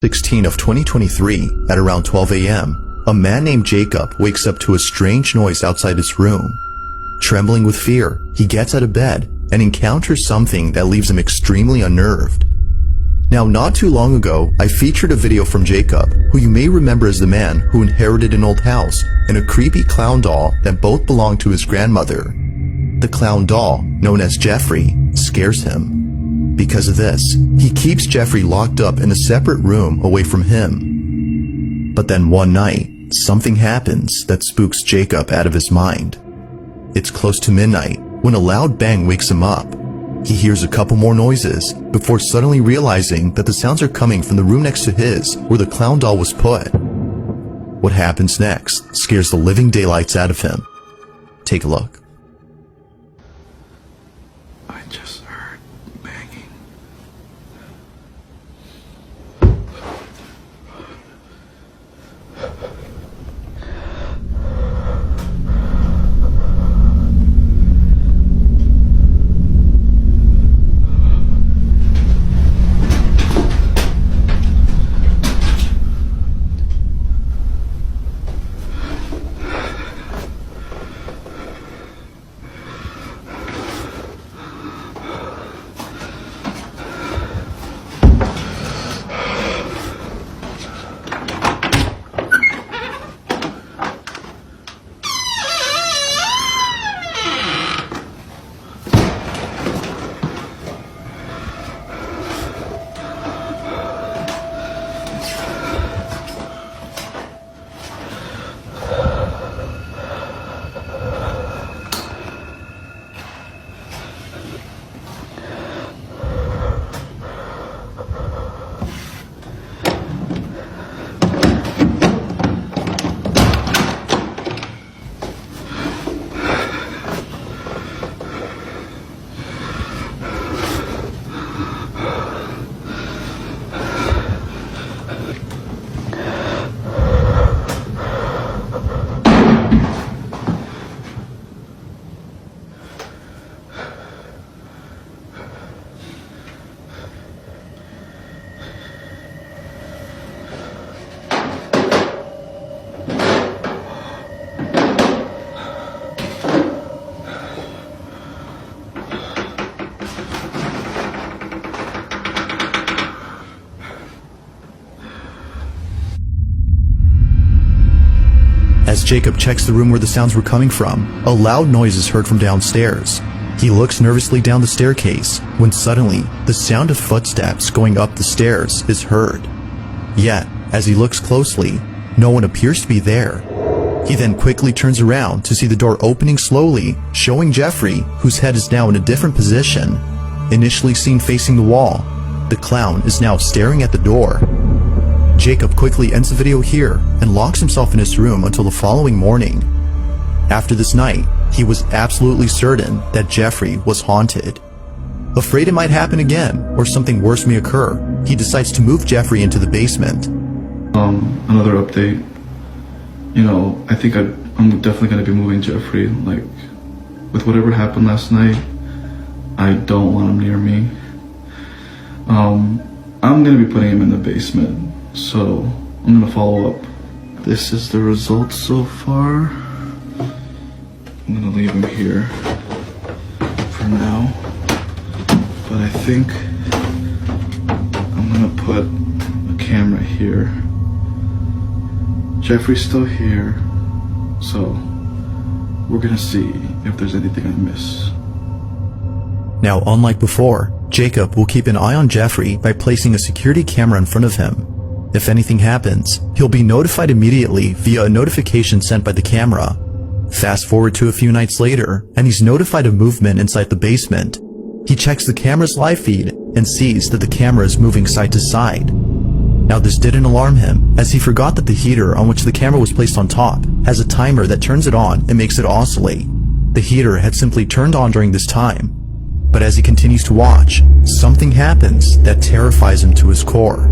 16 of 2023 at around 12 a.m., a man named Jacob wakes up to a strange noise outside his room. Trembling with fear, he gets out of bed and encounters something that leaves him extremely unnerved. Now, not too long ago, I featured a video from Jacob, who you may remember as the man who inherited an old house and a creepy clown doll that both belonged to his grandmother. The clown doll, known as Jeffrey, scares him. Because of this, he keeps Jeffrey locked up in a separate room away from him. But then one night, something happens that spooks Jacob out of his mind. It's close to midnight when a loud bang wakes him up. He hears a couple more noises before suddenly realizing that the sounds are coming from the room next to his where the clown doll was put. What happens next scares the living daylights out of him. Take a look. I just heard banging. As Jacob checks the room where the sounds were coming from, a loud noise is heard from downstairs. He looks nervously down the staircase when suddenly the sound of footsteps going up the stairs is heard. Yet, as he looks closely, no one appears to be there. He then quickly turns around to see the door opening slowly, showing Jeffrey, whose head is now in a different position. Initially seen facing the wall, the clown is now staring at the door. Jacob quickly ends the video here and locks himself in his room until the following morning. After this night, he was absolutely certain that Jeffrey was haunted. Afraid it might happen again or something worse may occur, he decides to move Jeffrey into the basement. Another update. I think I'm definitely going to be moving Jeffrey. With whatever happened last night, I don't want him near me. I'm going to be putting him in the basement. So, I'm gonna follow up. This is the results so far. I'm gonna leave him here for now. But I think I'm gonna put a camera here. Jeffrey's still here, so we're gonna see if there's anything I miss. Now, unlike before, Jacob will keep an eye on Jeffrey by placing a security camera in front of him. If anything happens, he'll be notified immediately via a notification sent by the camera. Fast forward to a few nights later, and he's notified of movement inside the basement. He checks the camera's live feed and sees that the camera is moving side to side. Now, this didn't alarm him, as he forgot that the heater on which the camera was placed on top has a timer that turns it on and makes it oscillate. The heater had simply turned on during this time. But as he continues to watch, something happens that terrifies him to his core.